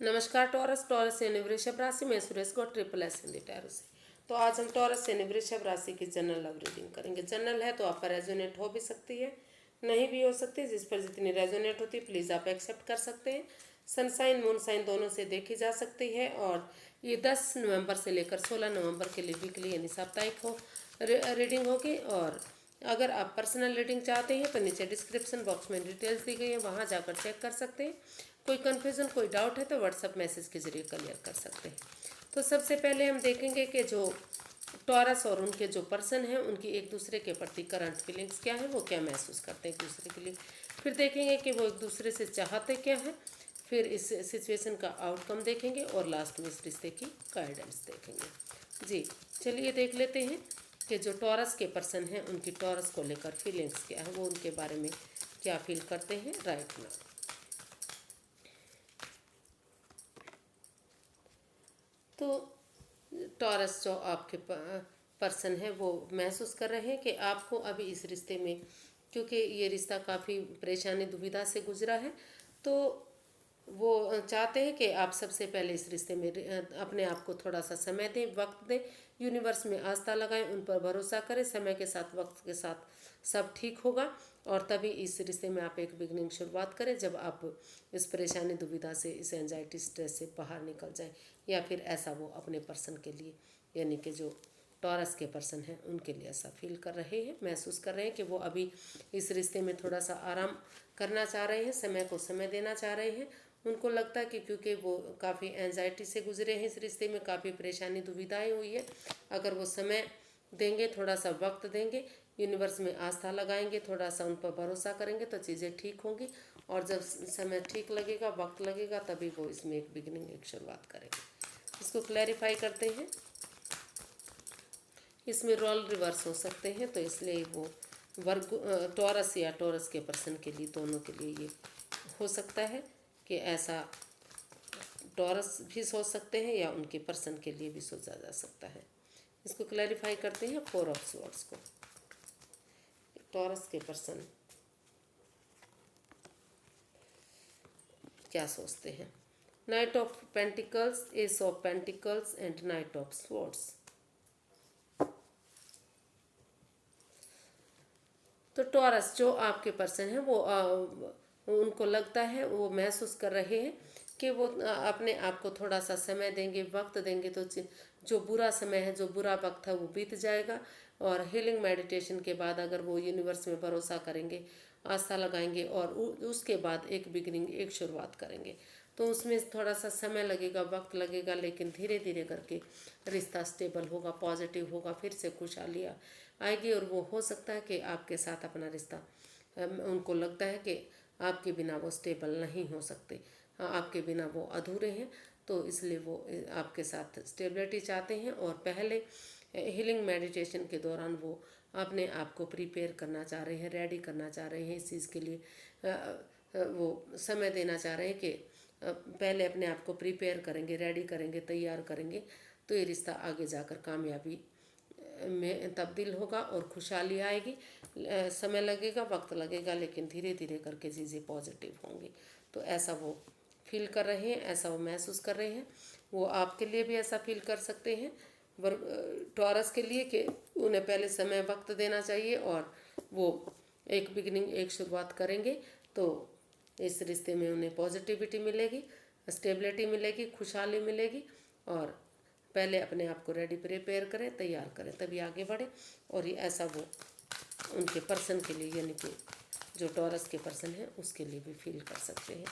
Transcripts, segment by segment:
नमस्कार taurus taurus यानी वृषभ राशि में सुरेश को ट्रिपल एस हिंदी टैरो से। तो आज हम टॉरस यानी वृषभ राशि की जनरल लव रीडिंग करेंगे। जनरल है तो आप पर रेजोनेट हो भी सकती है, नहीं भी हो सकती है। जिस पर जितनी रेजोनेट होती है प्लीज़ आप एक्सेप्ट कर सकते हैं। सनसाइन मून साइन दोनों से देखी जा सकती है और ये 10 नवंबर से लेकर 16 नवंबर के लिए वीकली यानी साप्ताहिक रीडिंग होगी। और अगर आप पर्सनल रीडिंग चाहते हैं तो नीचे डिस्क्रिप्शन बॉक्स में डिटेल्स दी गई है, वहाँ जाकर चेक कर सकते हैं। कोई कन्फ्यूज़न कोई डाउट है तो व्हाट्सएप मैसेज के ज़रिए क्लियर कर सकते हैं। तो सबसे पहले हम देखेंगे कि जो टॉरस और उनके जो पर्सन हैं उनकी एक दूसरे के प्रति करंट फीलिंग्स क्या है, वो क्या महसूस करते हैं एक दूसरे के लिए। फिर देखेंगे कि वो एक दूसरे से चाहते क्या है। फिर इस सिचुएशन का आउटकम देखेंगे और लास्ट में इस रिश्ते की गाइडेंस देखेंगे। जी चलिए देख लेते हैं कि जो टॉरस के पर्सन हैं उनकी टॉरस को लेकर फीलिंग्स क्या है, वो उनके बारे में क्या फील करते हैं राइट नाउ। तो टॉरस जो आपके पर्सन है वो महसूस कर रहे हैं कि आपको अभी इस रिश्ते में, क्योंकि ये रिश्ता काफ़ी परेशानी दुविधा से गुजरा है, तो वो चाहते हैं कि आप सबसे पहले इस रिश्ते में अपने आप को थोड़ा सा समय दें, वक्त दें, यूनिवर्स में आस्था लगाएं, उन पर भरोसा करें। समय के साथ वक्त के साथ सब ठीक होगा और तभी इस रिश्ते में आप एक बिगनिंग शुरुआत करें, जब आप इस परेशानी दुविधा से, इस एंजाइटी स्ट्रेस से बाहर निकल जाएं। या फिर ऐसा वो अपने पर्सन के लिए यानी कि जो टॉरस के पर्सन हैं उनके लिए ऐसा फील कर रहे हैं, महसूस कर रहे हैं कि वो अभी इस रिश्ते में थोड़ा सा आराम करना चाह रहे हैं, समय को समय देना चाह रहे हैं। उनको लगता है कि क्योंकि वो काफ़ी एंजाइटी से गुजरे हैं, इस रिश्ते में काफ़ी परेशानी दुविधाएं हुई है, अगर वो समय देंगे, थोड़ा सा वक्त देंगे, यूनिवर्स में आस्था लगाएंगे, थोड़ा सा उन पर भरोसा करेंगे तो चीज़ें ठीक होंगी। और जब समय ठीक लगेगा, वक्त लगेगा, तभी वो इसमें एक बिगिनिंग, एक शुरुआत करेंगे। इसको क्लैरिफाई करते हैं। इसमें रोल रिवर्स हो सकते हैं, तो इसलिए वो वर्ग टॉरस या टॉरस के पर्सन के लिए, दोनों के लिए ये हो सकता है कि ऐसा टॉरस भी सोच सकते हैं या उनके पर्सन के लिए भी सोचा जा सकता है। इसको क्लैरिफाई करते हैं 4 ऑफ स्वॉर्ड्स को। टॉरस के पर्सन क्या सोचते हैं। Night of pentacles, S of pentacles and night of swords. तो टॉरस जो आपके पर्सन है वो उनको लगता है, वो महसूस कर रहे हैं कि वो अपने आप को थोड़ा सा समय देंगे, वक्त देंगे तो जो बुरा समय है, जो बुरा वक्त है वो बीत जाएगा। और हीलिंग मेडिटेशन के बाद अगर वो यूनिवर्स में भरोसा करेंगे, आस्था लगाएंगे और उसके बाद एक बिगिनिंग, एक शुरुआत करेंगे, तो उसमें थोड़ा सा समय लगेगा, वक्त लगेगा, लेकिन धीरे धीरे करके रिश्ता स्टेबल होगा, पॉजिटिव होगा, फिर से खुशहाली आएगी। और वो हो सकता है कि आपके साथ अपना रिश्ता, उनको लगता है कि आपके बिना वो स्टेबल नहीं हो सकते, आपके बिना वो अधूरे हैं, तो इसलिए वो आपके साथ स्टेबिलिटी चाहते हैं। और पहले हीलिंग मेडिटेशन के दौरान वो अपने आप को प्रिपेयर करना चाह रहे हैं, रेडी करना चाह रहे हैं इस चीज़ के लिए। वो समय देना चाह रहे हैं कि पहले अपने आप को प्रिपेयर करेंगे, रेडी करेंगे, तैयार करेंगे, तो ये रिश्ता आगे जाकर कामयाबी में तब्दील होगा और खुशहाली आएगी। समय लगेगा, वक्त लगेगा, लेकिन धीरे धीरे करके चीज़ें पॉजिटिव होंगी। तो ऐसा वो फील कर रहे हैं, ऐसा वो महसूस कर रहे हैं। वो आपके लिए भी ऐसा फील कर सकते हैं टॉरस के लिए कि उन्हें पहले समय वक्त देना चाहिए और वो एक बिगिनिंग, एक शुरुआत करेंगे तो इस रिश्ते में उन्हें पॉजिटिविटी मिलेगी, स्टेबिलिटी मिलेगी, खुशहाली मिलेगी। और पहले अपने आप को रेडी प्रिपेयर करें, तैयार करें, तभी आगे बढ़े। और ये ऐसा वो उनके पर्सन के लिए यानी कि जो टॉरस के पर्सन है उसके लिए भी फील कर सकते हैं।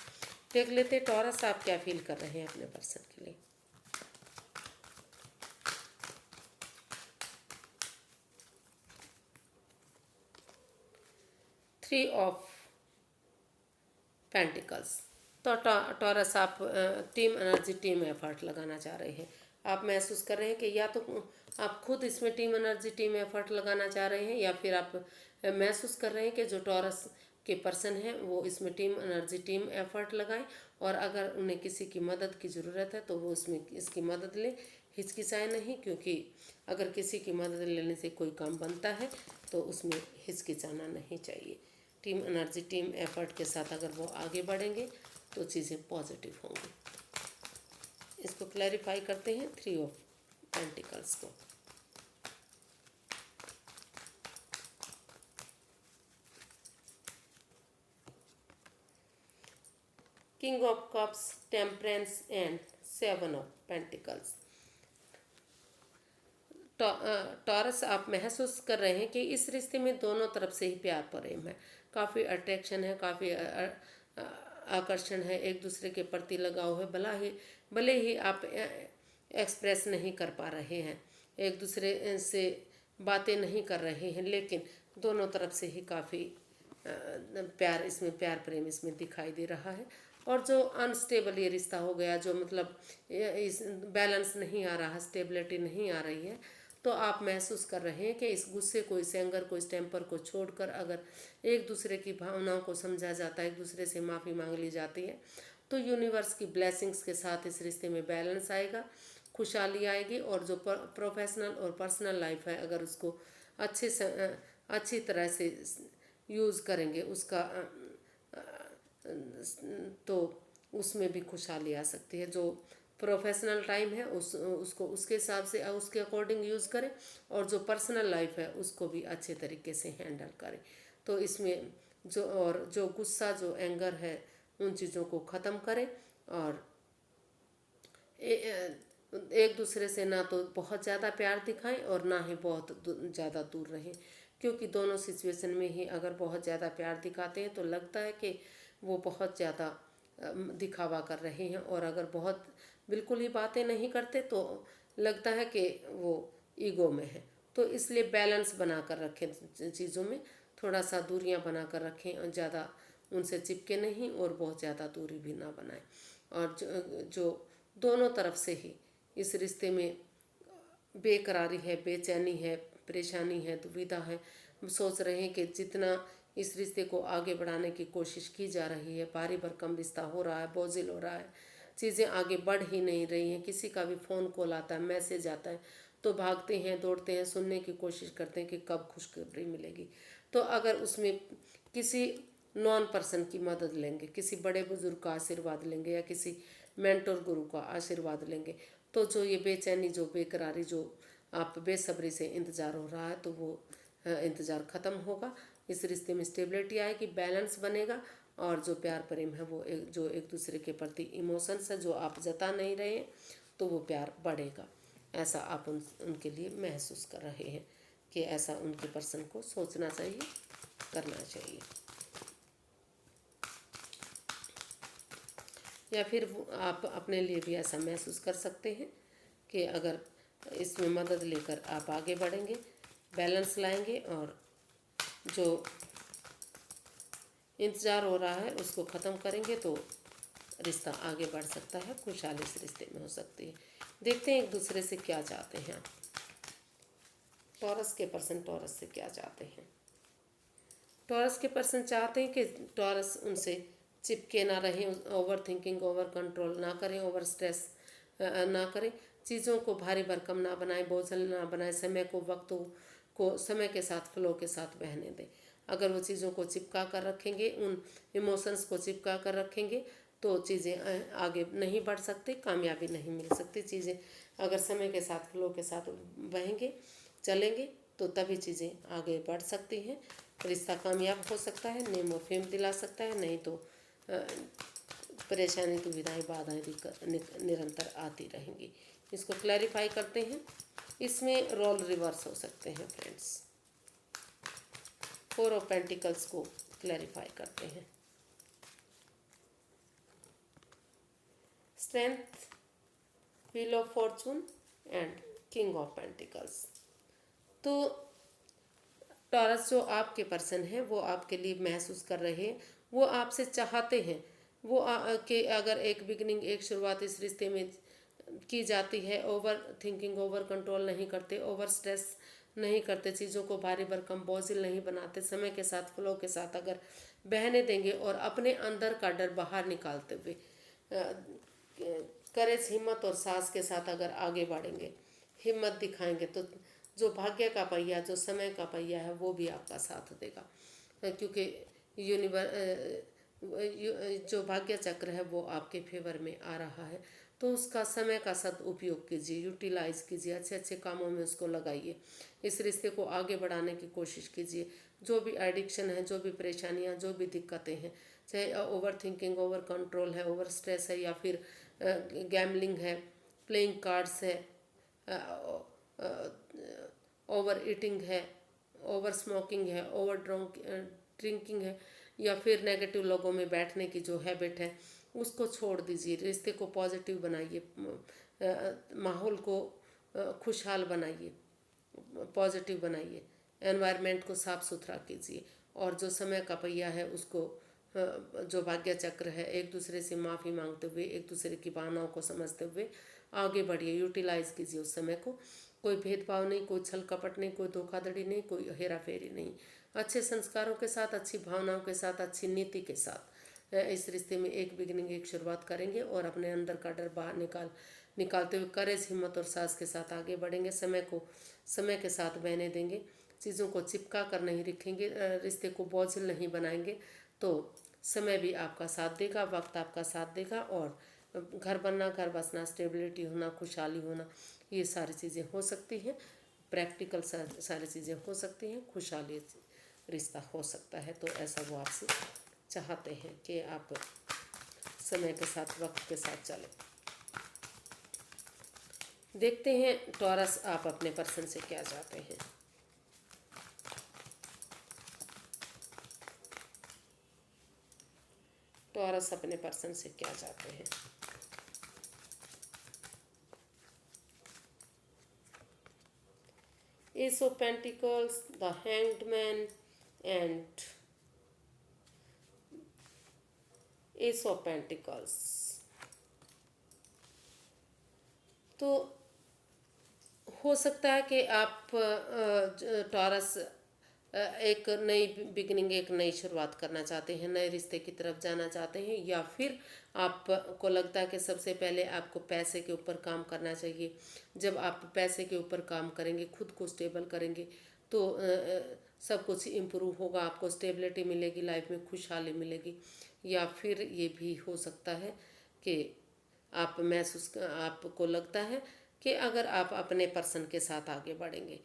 देख लेते हैं टॉरस आप क्या फील कर रहे हैं अपने पर्सन के लिए। Three of pentacles. तो टॉरस आप टीम एनर्जी, टीम एफर्ट लगाना चाह रहे हैं। आप महसूस कर रहे हैं कि या तो आप खुद इसमें टीम एनर्जी, टीम एफर्ट लगाना चाह रहे हैं, या फिर आप महसूस कर रहे हैं कि जो टॉरस के पर्सन हैं वो इसमें टीम एनर्जी, टीम एफर्ट लगाएं। और अगर उन्हें किसी की मदद की ज़रूरत है तो वो उसमें इसकी मदद लें, हिचकिचाए नहीं, क्योंकि अगर किसी की मदद लेने से कोई काम बनता है तो उसमें हिचकिचाना नहीं चाहिए। टीम एनर्जी, टीम एफर्ट के साथ अगर वो आगे बढ़ेंगे तो चीज़ें पॉजिटिव होंगी। इसको क्लैरिफाई करते हैं 3 ऑफ पेंटिकल्स को। King of cups, temperance and 7 of pentacles. Taurus, आप महसूस कर रहे हैं कि इस रिश्ते में दोनों तरफ से ही प्यार प्रेम है, काफ़ी अट्रैक्शन है, काफ़ी आकर्षण है, एक दूसरे के प्रति लगाव है। भले ही आप एक्सप्रेस नहीं कर पा रहे हैं, एक दूसरे से बातें नहीं कर रहे हैं, लेकिन दोनों तरफ से ही काफ़ी प्यार, इसमें प्यार प्रेम इसमें दिखाई दे रहा है। और जो अनस्टेबल ये रिश्ता हो गया, जो मतलब इस बैलेंस नहीं आ रहा, स्टेबिलिटी नहीं आ रही है, तो आप महसूस कर रहे हैं कि इस गुस्से को, इस एंगर को, इस टेम्पर को छोड़कर अगर एक दूसरे की भावनाओं को समझा जाता है, एक दूसरे से माफ़ी मांग ली जाती है, तो यूनिवर्स की ब्लेसिंग्स के साथ इस रिश्ते में बैलेंस आएगा, खुशहाली आएगी। और जो प्रोफेशनल और पर्सनल लाइफ है, अगर उसको अच्छी तरह से यूज़ करेंगे उसका, तो उसमें भी खुशहाली आ सकती है। जो प्रोफेशनल टाइम है उसको उसके हिसाब से, उसके अकॉर्डिंग यूज़ करें, और जो पर्सनल लाइफ है उसको भी अच्छे तरीके से हैंडल करें। तो इसमें जो गुस्सा, जो एंगर है, उन चीज़ों को ख़त्म करें, और एक दूसरे से ना तो बहुत ज़्यादा प्यार दिखाएं और ना ही बहुत ज़्यादा दूर रहें, क्योंकि दोनों सिचुएशन में ही अगर बहुत ज़्यादा प्यार दिखाते हैं तो लगता है कि वो बहुत ज़्यादा दिखावा कर रहे हैं, और अगर बहुत बिल्कुल ही बातें नहीं करते तो लगता है कि वो ईगो में है। तो इसलिए बैलेंस बना कर रखें चीज़ों में, थोड़ा सा दूरियां बना कर रखें, और ज़्यादा उनसे चिपके नहीं और बहुत ज़्यादा दूरी भी ना बनाएं। और जो दोनों तरफ से ही इस रिश्ते में बेकरारी है, बेचैनी है, परेशानी है, दुविधा है, सोच रहे हैं कि जितना इस रिश्ते को आगे बढ़ाने की कोशिश की जा रही है, भारी भरकम रिश्ता हो रहा है, बोझिल हो रहा है, चीज़ें आगे बढ़ ही नहीं रही हैं। किसी का भी फ़ोन कॉल आता है, मैसेज आता है, तो भागते हैं, दौड़ते हैं, सुनने की कोशिश करते हैं कि कब खुशखबरी मिलेगी। तो अगर उसमें किसी नॉन पर्सन की मदद लेंगे, किसी बड़े बुजुर्ग का आशीर्वाद लेंगे, या किसी मेंटोर गुरु का आशीर्वाद लेंगे, तो जो ये बेचैनी, जो बेकरारी, जो आप बेसब्री से इंतज़ार हो रहा है, तो वो इंतज़ार ख़त्म होगा। इस रिश्ते में स्टेबिलिटी आएगी, बैलेंस बनेगा, और जो प्यार प्रेम है, वो जो एक दूसरे के प्रति इमोशंस है जो आप जता नहीं रहे हैं, तो वो प्यार बढ़ेगा। ऐसा आप उनके लिए महसूस कर रहे हैं कि ऐसा उनके पर्सन को सोचना चाहिए, करना चाहिए। या फिर आप अपने लिए भी ऐसा महसूस कर सकते हैं कि अगर इसमें मदद लेकर आप आगे बढ़ेंगे, बैलेंस लाएंगे, और जो इंतज़ार हो रहा है उसको ख़त्म करेंगे, तो रिश्ता आगे बढ़ सकता है, खुशहाली इस रिश्ते में हो सकती है। देखते हैं एक दूसरे से क्या चाहते हैं आप। टॉरस के पर्सन टॉरस से क्या चाहते हैं। टॉरस के पर्सन चाहते हैं कि टॉरस उनसे चिपके ना रहें, ओवर थिंकिंग, ओवर कंट्रोल ना करें, ओवर स्ट्रेस ना करें, चीज़ों को भारी भरकम ना बनाएं, बोझल ना बनाएं, समय को, वक्त को समय के साथ, फ्लो के साथ बहने दें। अगर वो चीज़ों को चिपका कर रखेंगे, उन इमोशंस को चिपका कर रखेंगे, तो चीज़ें आगे नहीं बढ़ सकती, कामयाबी नहीं मिल सकती। चीज़ें अगर समय के साथ, फ्लो के साथ बहेंगे, चलेंगे, तो तभी चीज़ें आगे बढ़ सकती हैं, रिश्ता कामयाब हो सकता है, नेम और फेम दिला सकता है। नहीं तो परेशानी, दुविधाएं, बाधाएं निरंतर आती रहेंगी। इसको क्लैरिफाई करते हैं। इसमें रोल रिवर्स हो सकते हैं फ्रेंड्स। 4 ऑफ पेंटिकल्स को क्लैरिफाई करते हैं। Strength, wheel of Fortune and king of pentacles. तो टॉरस, जो आपके पर्सन है, वो आपके लिए महसूस कर रहे हैं, वो आपसे चाहते हैं, वो कि अगर एक बिगनिंग, एक शुरुआत इस रिश्ते में की जाती है, ओवर थिंकिंग, ओवर कंट्रोल नहीं करते, ओवर स्ट्रेस नहीं करते, चीज़ों को भारी भरकम बोझिल नहीं बनाते, समय के साथ, फ्लो के साथ अगर बहने देंगे, और अपने अंदर का डर बाहर निकालते हुए करेज, हिम्मत और साहस के साथ अगर आगे बढ़ेंगे, हिम्मत दिखाएंगे, तो जो भाग्य का पहिया, जो समय का पहिया है, वो भी आपका साथ देगा। क्योंकि जो भाग्य चक्र है वो आपके फेवर में आ रहा है, तो उसका समय का सदुपयोग कीजिए, यूटिलाइज कीजिए, अच्छे अच्छे कामों में उसको लगाइए। इस रिश्ते को आगे बढ़ाने की कोशिश कीजिए। जो भी एडिक्शन है, जो भी परेशानियां, जो भी दिक्कतें हैं, चाहे ओवर थिंकिंग, ओवर कंट्रोल है, ओवर स्ट्रेस है, या फिर गैमलिंग है, प्लेइंग कार्ड्स है, ओवर ईटिंग है, ओवर स्मोकिंग है, ओवर ड्रिंकिंग है, या फिर नेगेटिव लोगों में बैठने की जो हैबिट है उसको छोड़ दीजिए। रिश्ते को पॉजिटिव बनाइए, माहौल को खुशहाल बनाइए, पॉजिटिव बनाइए, एनवायरनमेंट को साफ सुथरा कीजिए। और जो समय का पहिया है उसको जो भाग्य चक्र है, एक दूसरे से माफ़ी मांगते हुए, एक दूसरे की भावनाओं को समझते हुए आगे बढ़िए, यूटिलाइज कीजिए उस समय को। कोई भेदभाव नहीं, कोई छल कपट नहीं, कोई धोखाधड़ी नहीं, कोई हेरा फेरी नहीं। अच्छे संस्कारों के साथ, अच्छी भावनाओं के साथ, अच्छी नीति के साथ इस रिश्ते में एक बिगिनिंग, एक शुरुआत करेंगे और अपने अंदर का डर बाहर निकालते हुए करेज, हिम्मत और साहस के साथ आगे बढ़ेंगे। समय के साथ बहने देंगे, चीज़ों को चिपका कर नहीं रखेंगे, रिश्ते को बोझिल नहीं बनाएंगे, तो समय भी आपका साथ देगा, वक्त आपका साथ देगा। और घर बनना, घर बसना, स्टेबिलिटी होना, खुशहाली होना, ये सारी चीज़ें हो सकती हैं। प्रैक्टिकल सारी चीज़ें हो सकती हैं, खुशहाली रिश्ता हो सकता है। तो ऐसा वो आपसे चाहते हैं कि आप समय के साथ, वक्त के साथ चलें। देखते हैं टॉरस, आप अपने पर्सन से क्या चाहते हैं। टॉरस अपने पर्सन से क्या चाहते हैं। S of pentacles, the hanged man and S of pentacles. तो हो सकता है कि आप टॉरस एक नई बिगनिंग, एक नई शुरुआत करना चाहते हैं, नए रिश्ते की तरफ जाना चाहते हैं, या फिर आपको लगता है कि सबसे पहले आपको पैसे के ऊपर काम करना चाहिए। जब आप पैसे के ऊपर काम करेंगे, खुद को स्टेबल करेंगे, तो सब कुछ इम्प्रूव होगा, आपको स्टेबिलिटी मिलेगी, लाइफ में खुशहाली मिलेगी। या फिर ये भी हो सकता है कि आपको लगता है कि अगर आप अपने पर्सन के साथ आगे बढ़ेंगे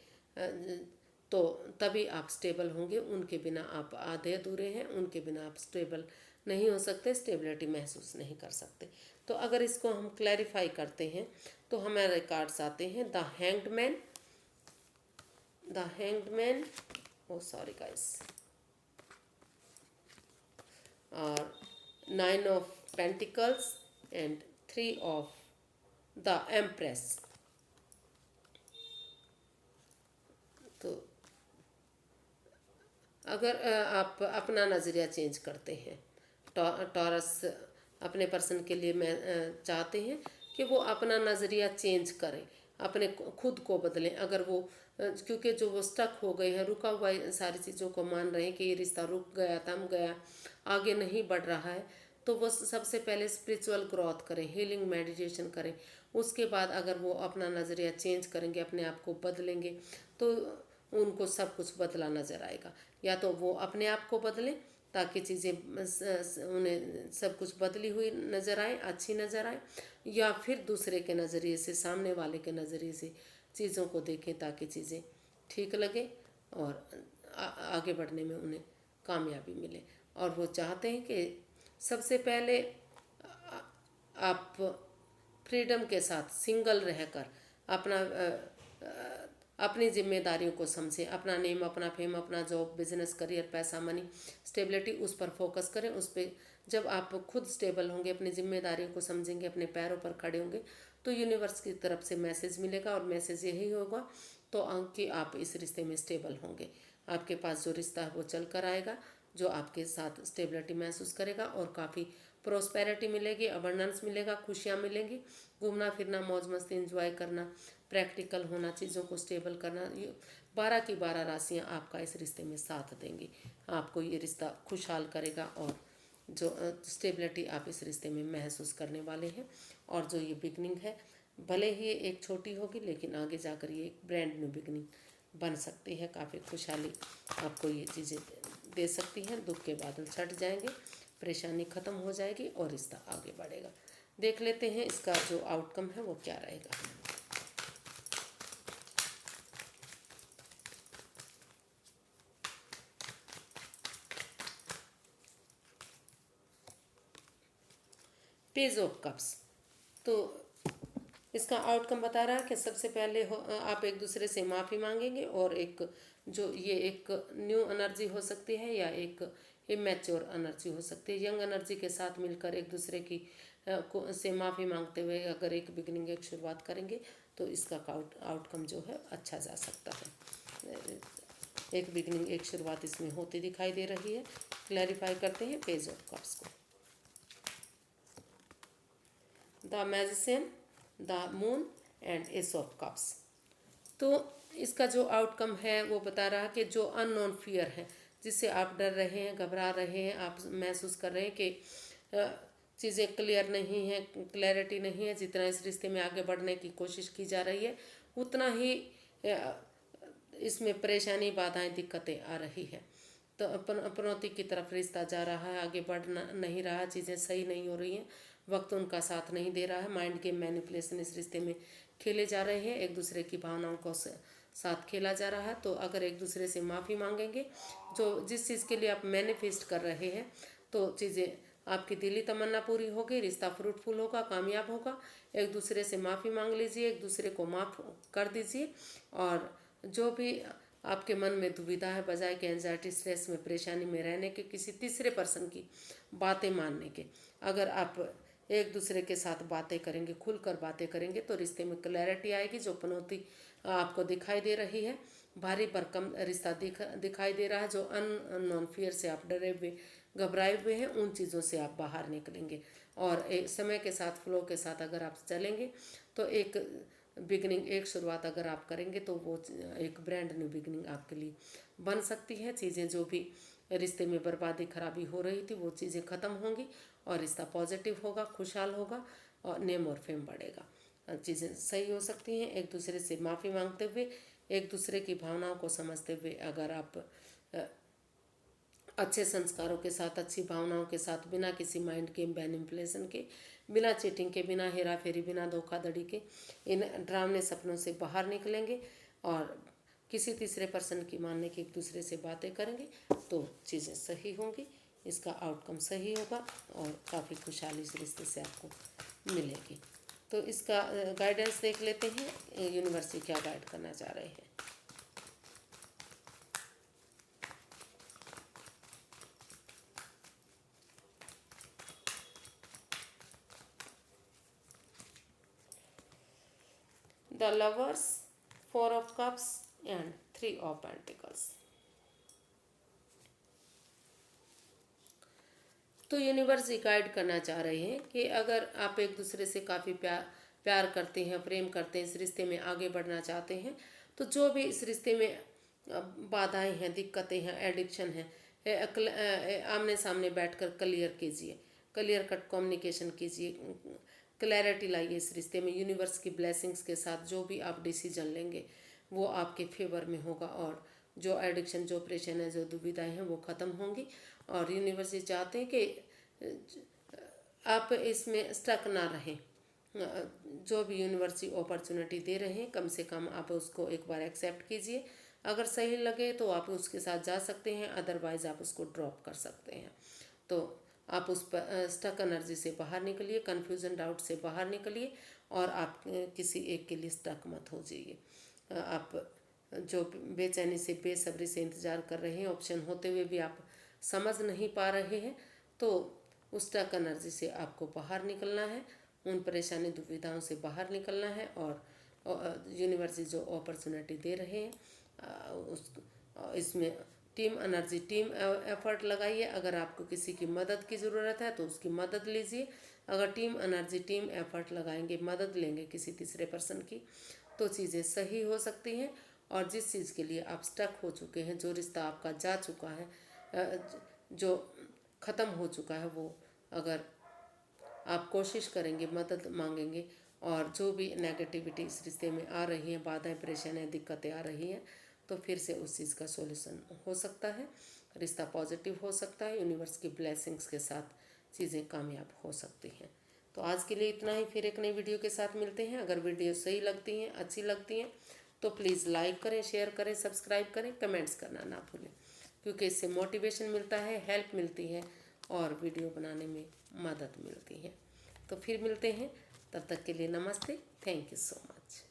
तो तभी आप स्टेबल होंगे। उनके बिना आप आधे अधूरे हैं, उनके बिना आप स्टेबल नहीं हो सकते, स्टेबिलिटी महसूस नहीं कर सकते। तो अगर इसको हम क्लैरिफाई करते हैं तो हमारे कार्ड्स आते हैं the hanged man, oh sorry guys, और 9 of pentacles and 3 of the empress. तो अगर आप अपना नज़रिया चेंज करते हैं, टॉरस अपने पर्सन के लिए मैं चाहते हैं कि वो अपना नज़रिया चेंज करें, अपने खुद को बदलें। अगर वो क्योंकि जो वो स्टक हो गए हैं, रुका हुआ सारी चीज़ों को मान रहे हैं कि ये रिश्ता रुक गया, थम गया, आगे नहीं बढ़ रहा है, तो वो सबसे पहले स्पिरिचुअल ग्रोथ करें, हीलिंग मेडिटेशन करें। उसके बाद अगर वो अपना नज़रिया चेंज करेंगे, अपने आप को बदलेंगे, तो उनको सब कुछ बदला नज़र आएगा। या तो वो अपने आप को बदलें ताकि चीज़ें उन्हें सब कुछ बदली हुई नज़र आए, अच्छी नज़र आए, या फिर दूसरे के नज़रिए से, सामने वाले के नज़रिए से चीज़ों को देखें ताकि चीज़ें ठीक लगे और आगे बढ़ने में उन्हें कामयाबी मिले। और वो चाहते हैं कि सबसे पहले आप फ्रीडम के साथ सिंगल रहकर अपना अपनी जिम्मेदारियों को समझें, अपना नेम, अपना फेम, अपना जॉब, बिजनेस, करियर, पैसा, मनी, स्टेबिलिटी, उस पर फोकस करें। उस पर जब आप खुद स्टेबल होंगे, अपनी जिम्मेदारियों को समझेंगे, अपने पैरों पर खड़े होंगे, तो यूनिवर्स की तरफ से मैसेज मिलेगा, और मैसेज यही होगा तो कि आप इस रिश्ते में स्टेबल होंगे। आपके पास जो रिश्ता है वो चल कर आएगा, जो आपके साथ स्टेबिलिटी महसूस करेगा, और काफ़ी प्रोस्पेरिटी मिलेगी, अबंडेंस मिलेगा, खुशियाँ मिलेंगी, घूमना फिरना, मौज मस्ती, एंजॉय करना, प्रैक्टिकल होना, चीज़ों को स्टेबल करना। ये 12 की 12 राशियाँ आपका इस रिश्ते में साथ देंगी। आपको ये रिश्ता खुशहाल करेगा, और जो स्टेबिलिटी आप इस रिश्ते में महसूस करने वाले हैं। और जो ये बिगनिंग है, भले ही ये एक छोटी होगी, लेकिन आगे जाकर ये एक ब्रांड न्यू बिगनिंग बन सकती है। काफ़ी खुशहाली आपको ये चीज़ें दे सकती हैं। दुख के बादल छट जाएंगे, परेशानी ख़त्म हो जाएगी और रिश्ता आगे बढ़ेगा। देख लेते हैं इसका जो आउटकम है वो क्या रहेगा। Page of cups. तो इसका आउटकम बता रहा है कि सबसे पहले आप एक दूसरे से माफ़ी मांगेंगे और एक जो ये एक न्यू एनर्जी हो सकती है या एक इमेच्योर एनर्जी हो सकती है। यंग एनर्जी के साथ मिलकर एक दूसरे की से माफ़ी मांगते हुए अगर एक बिगनिंग एक शुरुआत करेंगे तो इसका आउटकम जो है अच्छा जा सकता है। एक बिगनिंग एक शुरुआत इसमें होती दिखाई दे रही है। क्लैरिफाई करते हैं पेज ऑफ कप्स को। The magician, the moon and S of cups. तो इसका जो आउटकम है वो बता रहा है कि जो अननोन फियर है, जिससे आप डर रहे हैं, घबरा रहे हैं, आप महसूस कर रहे हैं कि चीज़ें क्लियर नहीं है, क्लैरिटी नहीं है, जितना इस रिश्ते में आगे बढ़ने की कोशिश की जा रही है उतना ही इसमें परेशानी, बाधाएं, दिक्कतें आ रही है। तो अपनौती की तरफ रिश्ता जा रहा है, आगे बढ़ना नहीं रहा, चीज़ें सही नहीं हो रही हैं, वक्त उनका साथ नहीं दे रहा है, माइंड गेम मैनिपुलेशन इस रिश्ते में खेले जा रहे हैं, एक दूसरे की भावनाओं को साथ खेला जा रहा है। तो अगर एक दूसरे से माफ़ी मांगेंगे, जो जिस चीज़ के लिए आप मैनिफेस्ट कर रहे हैं, तो चीज़ें आपकी दिली तमन्ना पूरी होगी, रिश्ता फ्रूटफुल होगा, कामयाब होगा। एक दूसरे से माफ़ी मांग लीजिए, एक दूसरे को माफ़ कर दीजिए। और जो भी आपके मन में दुविधा है, बजाय कि एंजाइटी, स्ट्रेस में, परेशानी में रहने के, किसी तीसरे पर्सन की बातें मानने के, अगर आप एक दूसरे के साथ बातें करेंगे, खुलकर बातें करेंगे, तो रिश्ते में क्लैरिटी आएगी। जो पनौती आपको दिखाई दे रही है, भारी भरकम रिश्ता दिखाई दे रहा है, जो अननोन फियर से आप डरे हुए, घबराए हुए हैं, उन चीज़ों से आप बाहर निकलेंगे। और एक समय के साथ, फ्लो के साथ अगर आप चलेंगे तो एक बिगनिंग, एक शुरुआत अगर आप करेंगे तो वो एक ब्रांड न्यू बिगनिंग आपके लिए बन सकती है। चीज़ें जो भी रिश्ते में बर्बादी, खराबी हो रही थी, वो चीज़ें ख़त्म होंगी और रिश्ता पॉजिटिव होगा, खुशहाल होगा और नेम और फेम बढ़ेगा। चीज़ें सही हो सकती हैं। एक दूसरे से माफ़ी मांगते हुए, एक दूसरे की भावनाओं को समझते हुए, अगर आप अच्छे संस्कारों के साथ, अच्छी भावनाओं के साथ, बिना किसी माइंड के मैनिपुलेशन के, बिना चीटिंग के, बिना हेरा फेरी, बिना धोखाधड़ी के, इन डरावने सपनों से बाहर निकलेंगे और किसी तीसरे पर्सन की मानने की एक दूसरे से बातें करेंगे तो चीज़ें सही होंगी, इसका आउटकम सही होगा और काफ़ी खुशहाली इस रिश्ते से आपको मिलेगी। तो इसका गाइडेंस देख लेते हैं, यूनिवर्सिटी क्या गाइड करना चाह रहे हैं। The lovers, 4 of cups and 3 of pentacles. तो यूनिवर्स ये गाइड करना चाह रहे हैं कि अगर आप एक दूसरे से काफ़ी प्यार करते हैं, प्रेम करते हैं, इस रिश्ते में आगे बढ़ना चाहते हैं, तो जो भी इस रिश्ते में बाधाएं हैं, दिक्कतें हैं, एडिक्शन है, आमने सामने बैठकर क्लियर कीजिए, क्लियर कट कम्युनिकेशन कीजिए, क्लैरिटी लाइए इस रिश्ते में। यूनिवर्स की ब्लेसिंग्स के साथ जो भी आप डिसीजन लेंगे वो आपके फेवर में होगा और जो एडिक्शन, जो ऑपरेशन है, जो दुविधाएं हैं, वो ख़त्म होंगी। और यूनिवर्स ये चाहते हैं कि आप इसमें स्टक ना रहें। जो भी यूनिवर्सिटी अपॉर्चुनिटी दे रहे हैं, कम से कम आप उसको एक बार एक्सेप्ट कीजिए। अगर सही लगे तो आप उसके साथ जा सकते हैं, अदरवाइज़ आप उसको ड्रॉप कर सकते हैं। तो आप उस पर स्टक एनर्जी से बाहर निकलिए, कन्फ्यूज़न, डाउट से बाहर निकलिए और आप किसी एक के लिए स्टक मत हो जाइए। आप जो बेचैनी से, बेसब्री से इंतज़ार कर रहे हैं, ऑप्शन होते हुए भी आप समझ नहीं पा रहे हैं, तो उस स्टक एनर्जी से आपको बाहर निकलना है, उन परेशानी, दुविधाओं से बाहर निकलना है। और यूनिवर्स जो अपॉर्चुनिटी दे रहे हैं उस इसमें टीम एनर्जी, टीम एफर्ट लगाइए। अगर आपको किसी की मदद की ज़रूरत है तो उसकी मदद लीजिए। अगर टीम एनर्जी, टीम एफर्ट लगाएंगे, मदद लेंगे किसी तीसरे पर्सन की, तो चीज़ें सही हो सकती हैं। और जिस चीज़ के लिए आप स्टक हो चुके हैं, जो रिश्ता आपका जा चुका है, जो ख़त्म हो चुका है, वो अगर आप कोशिश करेंगे, मदद मांगेंगे और जो भी नेगेटिविटी इस रिश्ते में आ रही है, बाधाएं, परेशानियाँ, दिक्कतें आ रही हैं, तो फिर से उस चीज़ का सॉल्यूशन हो सकता है। रिश्ता पॉजिटिव हो सकता है, यूनिवर्स की ब्लेसिंग्स के साथ चीज़ें कामयाब हो सकती हैं। तो आज के लिए इतना ही, फिर एक नई वीडियो के साथ मिलते हैं। अगर वीडियो सही लगती हैं, अच्छी लगती हैं तो प्लीज़ लाइक करें, शेयर करें, सब्सक्राइब करें, कमेंट्स करना ना भूलें, क्योंकि इससे मोटिवेशन मिलता है, हेल्प मिलती है और वीडियो बनाने में मदद मिलती है। तो फिर मिलते हैं, तब तक के लिए नमस्ते, थैंक यू सो मच।